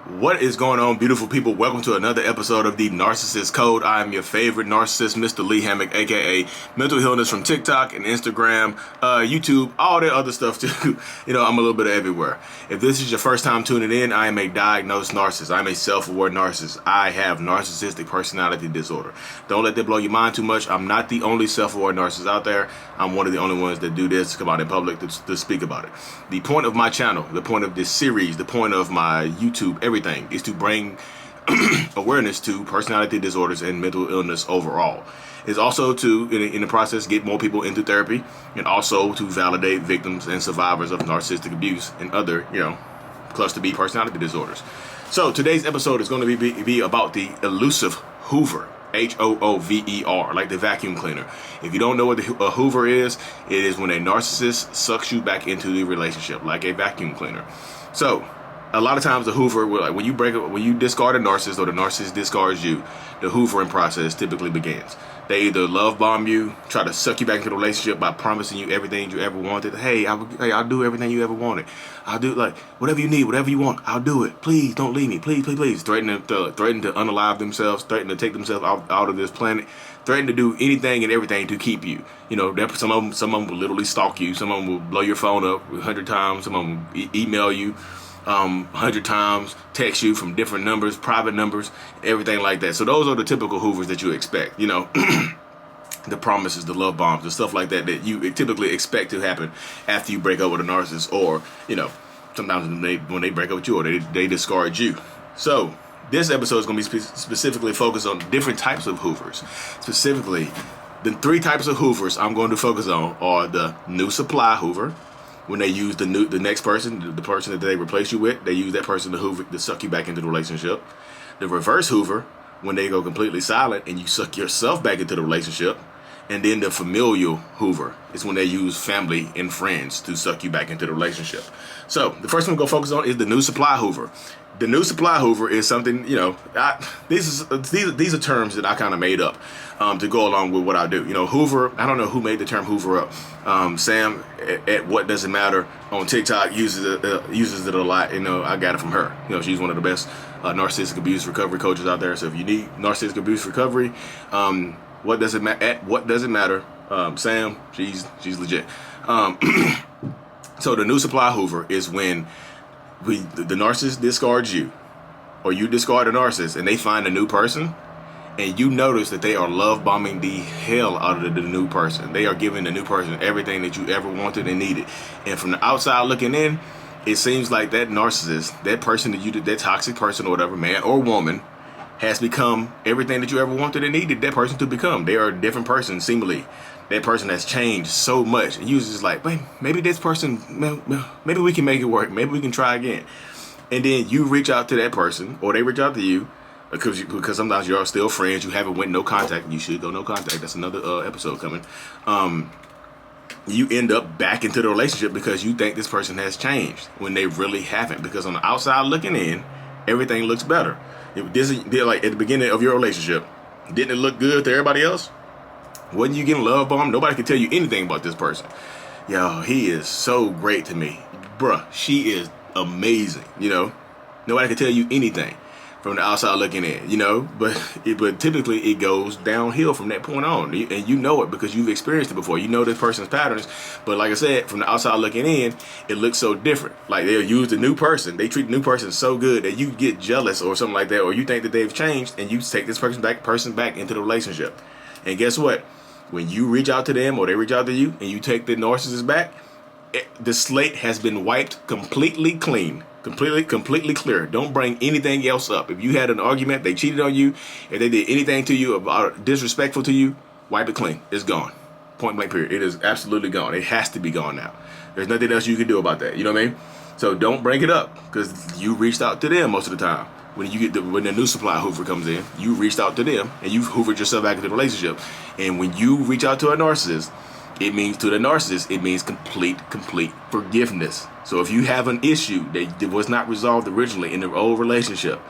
What is going on, beautiful people? Welcome to another episode of the Narcissists Code. I am your favorite narcissist, Mr. Lee Hammock, aka Mental Healness from TikTok and Instagram, YouTube, all that other stuff too. I'm a little bit of everywhere. If this is your first time tuning in, I am a diagnosed narcissist. I'm a self-aware narcissist. I have narcissistic personality disorder. Don't let that blow your mind too much. I'm not the only self-aware narcissist out there. I'm one of the only ones that do this, come out in public to speak about it. The point of my channel, the point of this series, the point of my YouTube, everything is to bring awareness to personality disorders and mental illness overall. It's also to, in the process, get more people into therapy, and also to validate victims and survivors of narcissistic abuse and other, cluster B personality disorders. So today's episode is going to be about the elusive Hoover. Hoover, like the vacuum cleaner. If you don't know what a Hoover is, it is when a narcissist sucks you back into the relationship, like a vacuum cleaner. So, a lot of times the Hoover, when you discard a narcissist or the narcissist discards you, the Hoovering process typically begins. They either love bomb you, try to suck you back into the relationship by promising you everything you ever wanted. Hey, I'll do everything you ever wanted. I'll do whatever you need, whatever you want. I'll do it. Please don't leave me. Please, please, please. Threatening to unalive themselves, threatening to take themselves out of this planet, threatening to do anything and everything to keep you. Some of them will literally stalk you. Some of them will blow your phone up 100 times. Some of them will email you 100 times, text you from different numbers, private numbers, everything like that. So those are the typical Hoovers that you expect, the promises, the love bombs, the stuff like that you typically expect to happen after you break up with a narcissist, or, sometimes when they break up with you or they discard you. So this episode is going to be specifically focused on different types of Hoovers. Specifically, the 3 types of Hoovers I'm going to focus on are the new Supply Hoover. When they use the next person, the person that they replace you with, they use that person to suck you back into the relationship. The reverse Hoover, when they go completely silent and you suck yourself back into the relationship. And then the familial Hoover is when they use family and friends to suck you back into the relationship. So the first one we're going to focus on is the new Supply Hoover. The new Supply Hoover is something, these are terms that I kind of made up to go along with what I do. Hoover, I don't know who made the term Hoover up. Sam at What Does It Matter on TikTok uses it a lot. I got it from her. She's one of the best narcissistic abuse recovery coaches out there. So if you need narcissistic abuse recovery, What Does It Matter? Sam, she's legit. So the new Supply Hoover is when the narcissist discards you, or you discard a narcissist, and they find a new person, and you notice that they are love bombing the hell out of the new person. They are giving the new person everything that you ever wanted and needed. And from the outside looking in, it seems like that narcissist, that person that toxic person or whatever, man or woman, has become everything that you ever wanted and needed that person to become. They are a different person, seemingly. That person has changed so much. And you're just like, man, maybe this person, maybe we can make it work. Maybe we can try again. And then you reach out to that person, or they reach out to you, because sometimes you're still friends. You haven't went no contact. You should go no contact. That's another episode coming. You end up back into the relationship because you think this person has changed when they really haven't. Because on the outside looking in, everything looks better. They're like at the beginning of your relationship, didn't it look good to everybody else? Wasn't you getting love bombed? Nobody could tell you anything about this person. Yo, he is so great to me. Bruh, she is amazing, Nobody can tell you anything from the outside looking in, but typically it goes downhill from that point on. And you know it because you've experienced it before. You know this person's patterns. But like I said, from the outside looking in, it looks so different. Like they'll use the new person. They treat the new person so good that you get jealous or something like that, or you think that they've changed, and you take this person back into the relationship. And guess what? When you reach out to them or they reach out to you and you take the narcissist back, the slate has been wiped completely clean. Completely clear. Don't bring anything else up. If you had an argument, they cheated on you, if they did anything to you about disrespectful to you, wipe it clean. It's gone. Point blank period. It is absolutely gone. It has to be gone now. There's nothing else you can do about that. You know what I mean? So don't bring it up because you reached out to them most of the time. When the new Supply Hoover comes in, you reached out to them and you've hoovered yourself back into the relationship. And when you reach out to a narcissist, it means to the narcissist, it means complete forgiveness. So if you have an issue that was not resolved originally in the old relationship,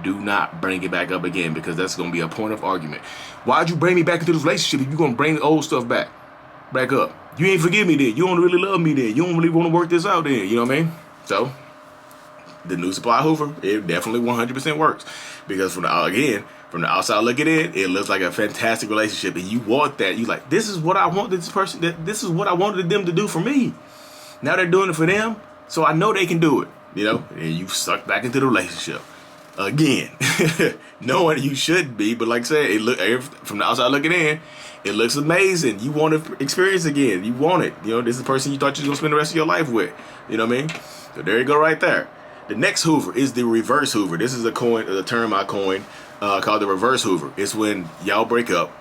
do not bring it back up again, because that's going to be a point of argument. Why'd you bring me back into this relationship if you're going to bring the old stuff back up? You ain't forgive me then. You don't really love me then. You don't really want to work this out then. You know what I mean? So the new Supply Hoover, it definitely 100% works. Because from the outside looking in, it looks like a fantastic relationship, and you want that. You like, this is what I want this person. This is what I wanted them to do for me. Now they're doing it for them, so I know they can do it. And you suck back into the relationship again, knowing you should be. But like I said, from the outside looking in, it looks amazing. You want to experience again. You want it. This is the person you thought you were gonna spend the rest of your life with. You know what I mean? So there you go, right there. The next Hoover is the reverse Hoover. This is a term I coined called the reverse Hoover. It's when y'all break up,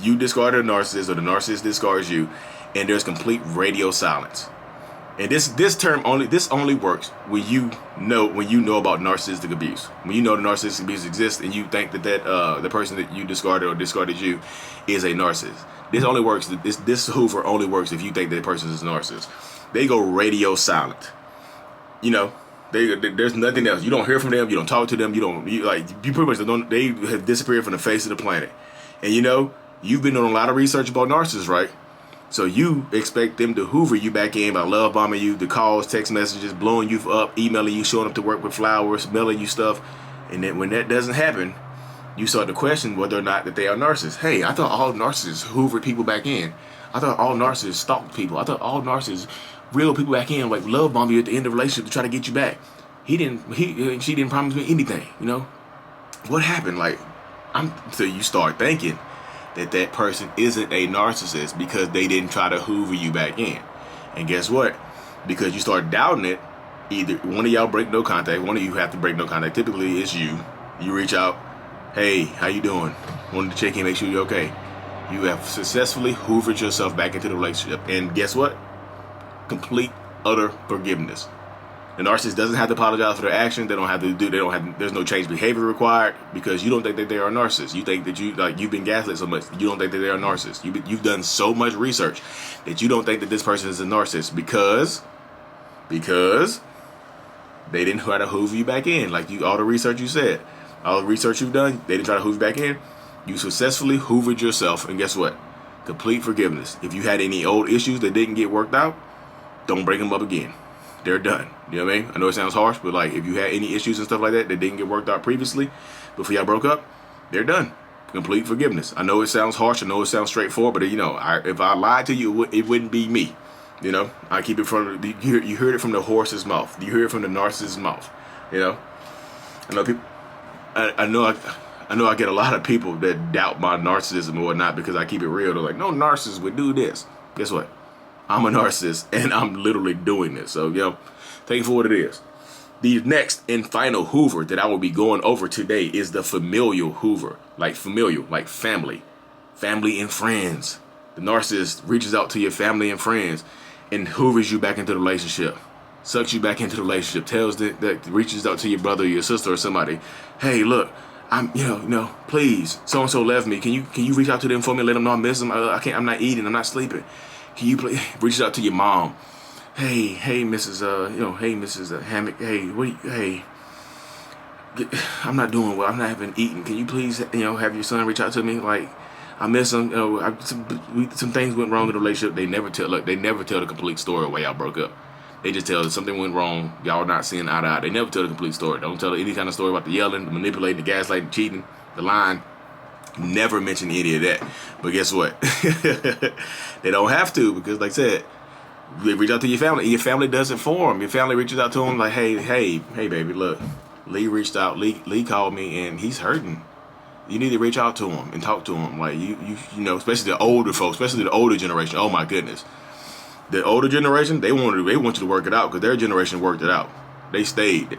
you discard a narcissist or the narcissist discards you, and there's complete radio silence. And this term only works when you know about narcissistic abuse. When you know the narcissistic abuse exists and you think that the person that you discarded or discarded you is a narcissist. This only works. This Hoover only works if you think that person is a narcissist. They go radio silent. There's nothing else. You don't hear from them. You don't talk to them. You pretty much don't. They have disappeared from the face of the planet. And you've been doing a lot of research about narcissists, right? So you expect them to Hoover you back in by love bombing you, the calls, text messages, blowing you up, emailing you, showing up to work with flowers, mailing you stuff. And then when that doesn't happen, you start to question whether or not that they are narcissists. Hey, I thought all narcissists Hoovered people back in. I thought all narcissists stalked people. I thought all narcissists reeled people back in, like love bomb you at the end of the relationship to try to get you back. She didn't promise me anything. What happened? So you start thinking that person isn't a narcissist because they didn't try to Hoover you back in. And guess what? Because you start doubting it, either one of y'all break no contact, one of you have to break no contact. Typically, it's you. You reach out, hey, how you doing? Wanted to check in, make sure you're okay. You have successfully Hoovered yourself back into the relationship. And guess what? Complete, utter forgiveness. The narcissist doesn't have to apologize for their actions. There's no change behavior required because you don't think that they are a narcissist. You think that you've been gaslit so much. You don't think that they are a narcissist. You've done so much research that you don't think that this person is a narcissist because they didn't try to Hoover you back in. All the research you said, all the research you've done, they didn't try to Hoover you back in. You successfully Hoovered yourself, and guess what? Complete forgiveness. If you had any old issues that didn't get worked out, don't bring them up again. They're done. You know what I mean? I know it sounds harsh, but if you had any issues and stuff like that didn't get worked out previously, before y'all broke up, they're done. Complete forgiveness. I know it sounds harsh. I know it sounds straightforward, but if I lied to you, it wouldn't be me. I keep it from you heard it from the horse's mouth. You hear it from the narcissist's mouth. I know people. I know I get a lot of people that doubt my narcissism or whatnot because I keep it real. They're like, no narcissist would do this. Guess what? I'm a narcissist, and I'm literally doing this. So, take it for what it is. The next and final Hoover that I will be going over today is the familial Hoover. Familial, like family. Family and friends. The narcissist reaches out to your family and friends and Hoovers you back into the relationship. Sucks you back into the relationship. Reaches out to your brother or your sister or somebody. Hey, look, I'm, please, so-and-so left me. Can you reach out to them for me and let them know I miss them? I'm not eating. I'm not sleeping. Can you please reach out to your mom? Hey, Mrs. Hey, Mrs. Hammock. Hey, I'm not doing well. I'm not having eaten. Can you please, have your son reach out to me? I miss him. Some things went wrong in the relationship. They never tell the complete story of why y'all broke up. They just tell that something went wrong. Y'all not seeing eye to eye. They never tell the complete story. Don't tell any kind of story about the yelling, the manipulating, the gaslighting, cheating, the lying. Never mention any of that. But guess what? They don't have to because, like I said, they reach out to your family. Your family does it for them. Your family reaches out to them like, hey, baby, look. Lee reached out. Lee called me and he's hurting. You need to reach out to him and talk to him. Especially the older folks, especially the older generation. Oh my goodness, the older generation they want you to work it out because their generation worked it out. They stayed,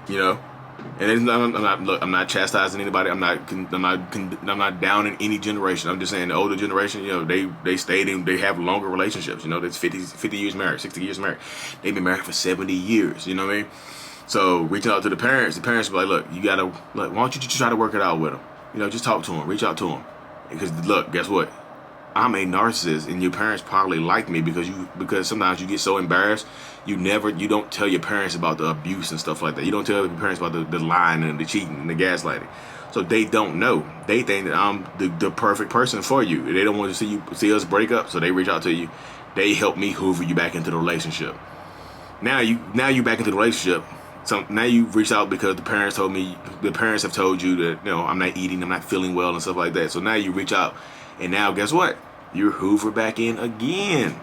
And I'm not chastising anybody. I'm not downing any generation. I'm just saying the older generation, they stayed and they have longer relationships. That's 50 years married, 60 years married. They've been married for 70 years. You know what I mean? So reaching out to the parents be like, look, why don't you just try to work it out with them? Just talk to them, reach out to them. Because look, guess what? I'm a narcissist, and your parents probably like me because sometimes you get so embarrassed, you don't tell your parents about the abuse and stuff like that. You don't tell your parents about the lying and the cheating and the gaslighting. So they don't know. They think that I'm the perfect person for you. They don't want to see us break up, so they reach out to you. They help me Hoover you back into the relationship. Now you back into the relationship. now you reach out because the parents have told you that, you know, I'm not eating, I'm not feeling well and stuff like that. So now you reach out, and now guess what? You're Hoover back in again.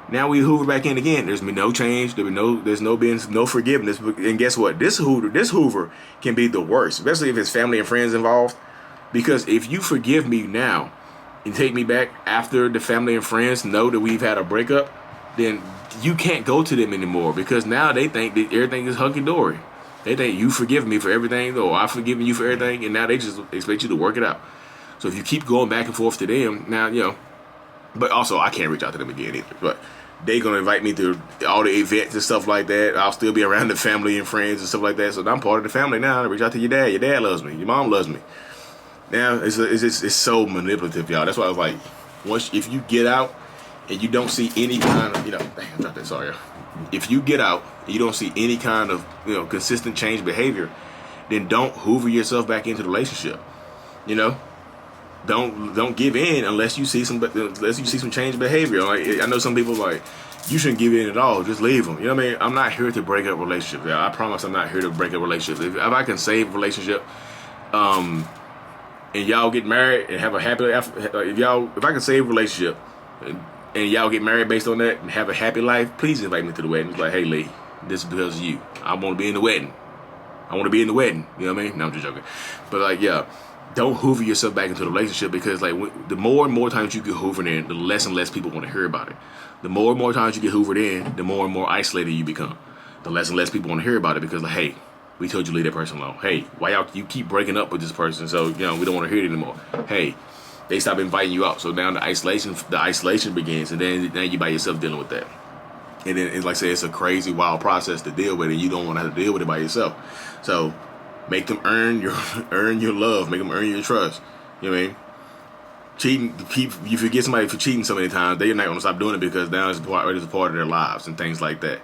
Now we Hoover back in again. There's been no change. There's no forgiveness. And guess what? This Hoover can be the worst, especially if it's family and friends involved. Because if you forgive me now and take me back after the family and friends know that we've had a breakup, then you can't go to them anymore, because now they think that everything is hunky-dory. They think you forgive me for everything, or I've forgiven you for everything, and now they just expect you to work it out. So if you keep going back and forth to them, now, you know, but also I can't reach out to them again either. But they're going to invite me to all the events and stuff like that. I'll still be around the family and friends and stuff like that. So I'm part of the family now. I reach out to your dad. Your dad loves me. Your mom loves me. Now, it's so manipulative, y'all. That's why I was like, if you get out and you don't see any kind of, you know, dang, I dropped that, sorry, y'all. If you get out and you don't see any kind of, you know, consistent change behavior, then don't Hoover yourself back into the relationship. You know, don't give in unless you see some change behavior. Like, I know some people like, you shouldn't give in at all. Just leave them. You know what I mean? I'm not here to break up relationships. I promise I'm not here to break up relationships. If I can save a relationship, and y'all get married and have a happy, if I can save a relationship and y'all get married based on that and have a happy life, please invite me to the wedding. It's like, hey, Lee, this is because of you. I want to be in the wedding. I want to be in the wedding. You know what I mean? No, I'm just joking. But like, yeah, don't Hoover yourself back into the relationship, because like the more and more times you get hoovered in, the less and less people want to hear about it. The more and more times you get hoovered in, the more and more isolated you become. The less and less people want to hear about it, because like, hey, we told you to leave that person alone. Hey, why you keep breaking up with this person? So, you know, we don't want to hear it anymore. Hey, they stop inviting you out. So now the isolation begins, and then now you by yourself dealing with that. And then it's like I say, it's a crazy, wild process to deal with, and you don't want to have to deal with it by yourself. So make them earn your love, make them earn your trust. You know what I mean? Cheating, you forget somebody for cheating so many times, they're not going to stop doing it, because now it's a part of their lives and things like that.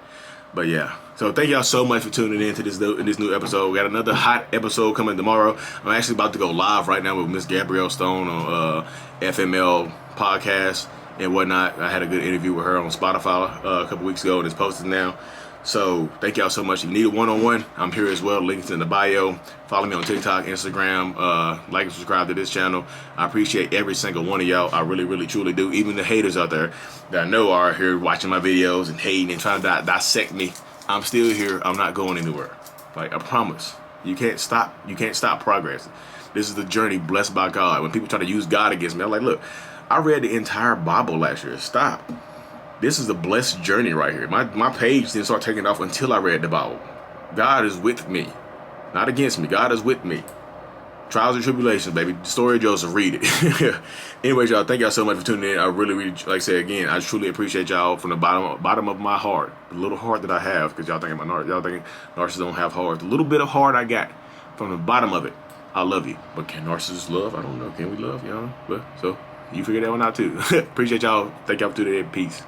But yeah, so thank y'all so much for tuning in to this new episode. We got another hot episode coming tomorrow. I'm actually about to go live right now with Miss Gabrielle Stone on FML podcast and whatnot. I had a good interview with her on Spotify a couple weeks ago, and it's posted now. So thank y'all so much. If you need a one-on-one, I'm here as well. Links in the bio. Follow me on TikTok, Instagram. Like and subscribe to this channel. I appreciate every single one of y'all. I really, really, truly do. Even the haters out there that I know are here watching my videos and hating and trying to dissect me. I'm still here. I'm not going anywhere. Like, I promise. You can't stop progress. This is the journey blessed by God. When people try to use God against me, I'm like, look, I read the entire Bible last year. Stop. This is a blessed journey right here. My page didn't start taking off until I read the Bible. God is with me, not against me. God is with me. Trials and tribulations, baby. The story of Joseph, read it. Anyways, y'all, thank y'all so much for tuning in. I really, really, like I said again, I truly appreciate y'all from the bottom of my heart, the little heart that I have, because y'all thinking narcissists don't have hearts. The little bit of heart I got from the bottom of it, I love you. But can narcissists love? I don't know. Can we love, y'all? But so you figure that one out too. Appreciate y'all. Thank y'all for tuning in. Peace.